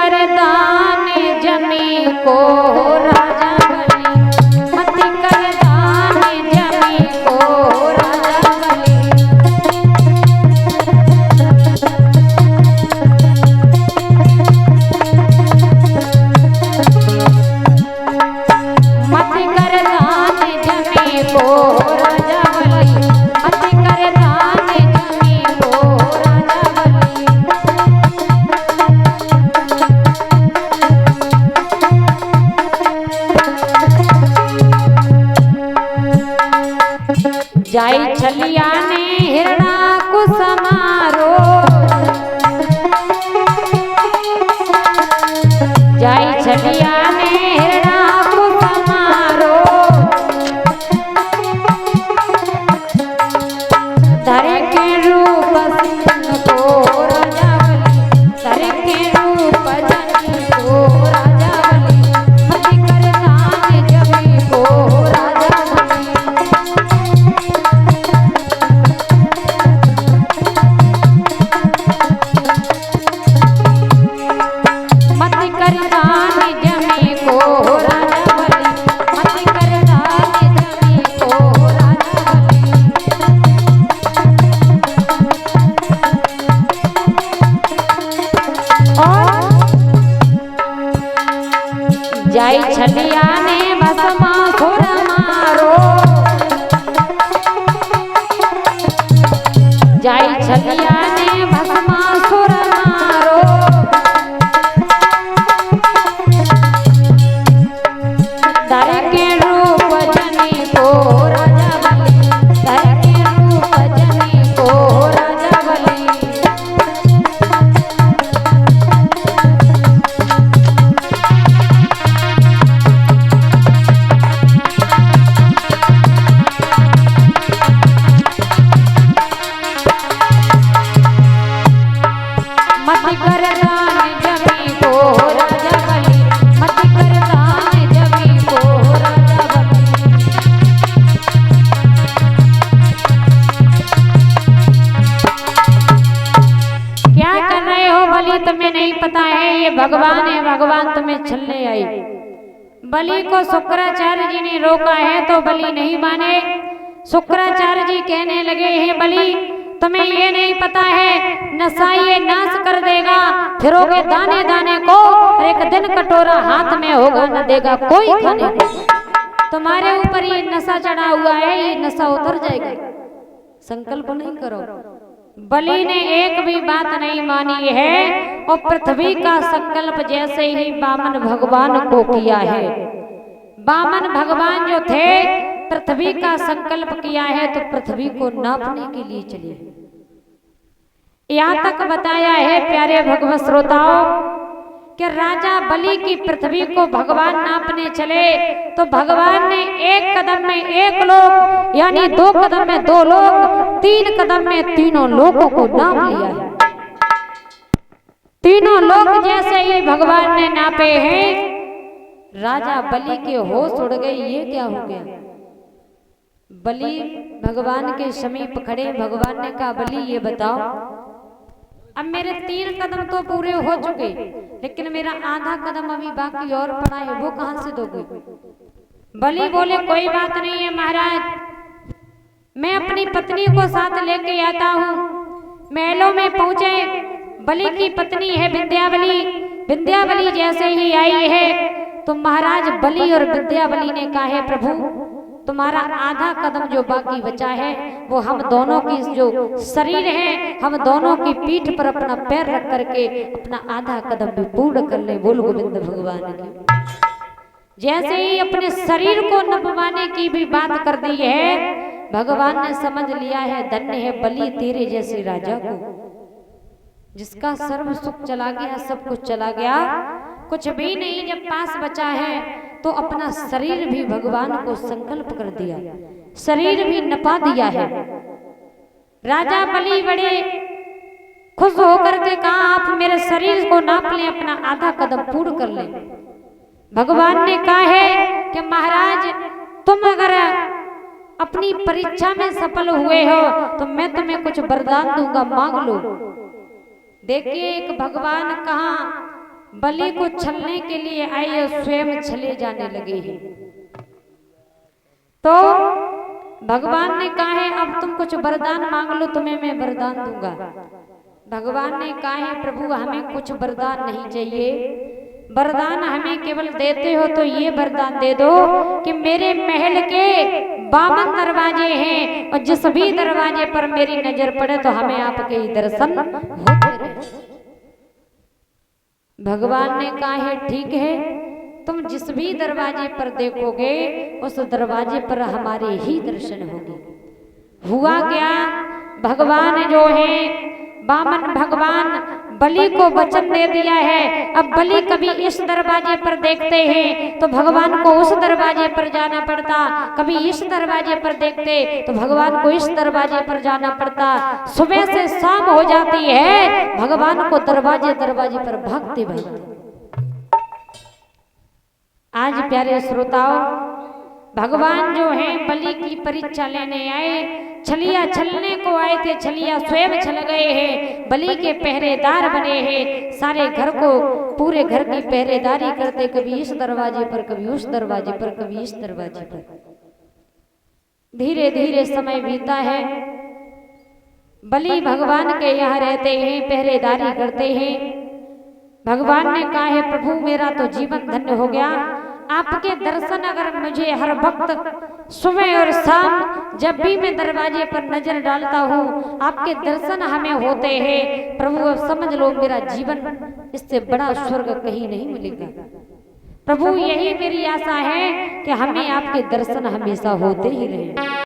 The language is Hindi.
कर दान जमी को राजा बलि, मत कर दान जमी को राजा बलि। मत कर दान जमी को राजा बलि, मत कर दान जमी को राजा बलि। जाई छलिया ने हिरणा को समारो, जाई छलिया ने हिरणा को समारो। धरे के रूप सिंह को राजा बलि, धरे के रूप जनी को राजा बलि, मत कर दान जमी को राजा बलि। मत कर दान जमी को राजा बलि, मत कर दान जमी को राजा बलि। और जाई छलिया ने भस्मासुर मारो, जाई छलिया ने भस्मासुर मारो। धर के रूप जनी को राजा बलि, धर के रूप जनी को राजा बलि। मत कर दान जमी को राजा बलि, मत कर दान जमी को राजा बलि। क्या कर रहे हो बलि, तुम्हें नहीं पता है ये भगवान है, भगवान तुम्हें छलने आई। बलि को शुक्राचार्य जी ने रोका है तो बलि नहीं माने। शुक्राचार्य जी कहने लगे हैं बलि तुम्हें ये नहीं पता है नशा ये नाश कर देगा, फिरोगे दाने दाने को और एक दिन कटोरा हाथ में होगा न देगा कोई खाने को। तुम्हारे ऊपर ये नशा चढ़ा हुआ है, ये नशा उतर जाएगा, संकल्प नहीं करो। बलि ने एक भी बात नहीं मानी है और पृथ्वी का संकल्प जैसे ही वामन भगवान को किया है। वामन भगवान जो थे पृथ्वी का संकल्प किया है तो पृथ्वी को नापने के लिए चले। यहाँ तक बताया है प्यारे भगवत श्रोताओं कि राजा बलि की पृथ्वी को भगवान नापने चले तो भगवान ने एक कदम में एक लोग यानी 2 कदम में 2 लोग, 3 कदम में तीनों लोगों को नाप लिया है। तीनों लोग जैसे ही भगवान ने नापे हैं राजा बलि के होश उड़ गए। ये क्या हो गया? बलि भगवान के समीप खड़े, भगवान ने कहा बलि ये बताओ अब मेरे 3 कदम तो पूरे हो चुके लेकिन मेरा आधा कदम अभी बाकी और पड़ा है, वो कहां से दोगे? बलि बोले कोई बात नहीं है महाराज, मैं अपनी पत्नी को साथ लेके आता हूँ। महलों में पहुंचे, बलि की पत्नी है विंध्यावली। विंध्यावली जैसे ही आई है तो महाराज बलि और विंध्यावली ने कहा है प्रभु तुम्हारा आधा कदम जो बाकी बचा है वो हम दोनों की जो शरीर है हम दोनों की पीठ पर अपना पैर रख करके अपना आधा कदम भी पूर्ण कर ले। बोल गोविंद भगवान की। जैसे ही अपने शरीर को नपवाने की भी बात कर दी है भगवान ने समझ लिया है धन्य है बलि तेरे जैसे राजा को, जिसका सर्व सुख चला गया, सब कुछ चला गया, कुछ भी नहीं जब पास बचा है तो अपना शरीर भी भगवान को संकल्प कर दिया, शरीर भी नपा दिया है। राजा बलि बड़े खुश होकर के कहा आप मेरे शरीर को नाप लें, अपना आधा कदम पूर्ण कर लें। भगवान ने कहा है कि महाराज तुम अगर अपनी परीक्षा में सफल हुए हो तो मैं तुम्हें कुछ वरदान दूंगा, मांग लो। देखिए एक भगवान कहाँ बलि को छलने के लिए आए और स्वयं छले जाने लगे हैं। तो भगवान ने कहा है अब तुम कुछ वरदान मांग लो, तुम्हें मैं वरदान दूंगा। भगवान ने कहा है प्रभु हमें कुछ वरदान नहीं चाहिए, वरदान हमें केवल देते हो तो ये वरदान दे दो कि मेरे महल के 52 दरवाजे हैं और जिस भी दरवाजे पर मेरी नजर पड़े तो हमें आपके ही दर्शन होते रहे। भगवान ने कहा है ठीक है, तुम जिस भी दरवाजे पर देखोगे उस दरवाजे पर हमारे ही दर्शन होंगे। हुआ क्या, भगवान जो है वामन भगवान बलि को वचन दे दिया है। अब बलि कभी इस दरवाजे पर देखते हैं तो भगवान को उस दरवाजे पर जाना पड़ता, कभी इस दरवाजे पर देखते तो भगवान को इस दरवाजे पर जाना पड़ता। सुबह से शाम हो जाती है, भगवान को दरवाजे दरवाजे पर भागते भागते। आज प्यारे श्रोताओं, भगवान जो है बलि की परीक्षा लेने आए, छलिया छलने को आए थे, छलिया स्वयं छल गए हैं, बलि के पहरेदार बने हैं, सारे घर को पूरे घर की पहरेदारी करते, कभी इस दरवाजे पर कभी उस दरवाजे पर कभी इस दरवाजे पर। धीरे धीरे समय बीता है, बलि भगवान के यहाँ रहते हैं, पहरेदारी करते हैं। भगवान ने कहा है प्रभु मेरा तो जीवन धन्य हो गया, आपके दर्शन अगर मुझे हर वक्त सुबह और शाम जब भी मैं दरवाजे पर नजर डालता हूँ आपके दर्शन हमें होते हैं, प्रभु अब समझ लो मेरा जीवन इससे बड़ा स्वर्ग कहीं नहीं मिलेगा। प्रभु यही मेरी आशा है कि हमें आपके दर्शन हमेशा होते ही रहे।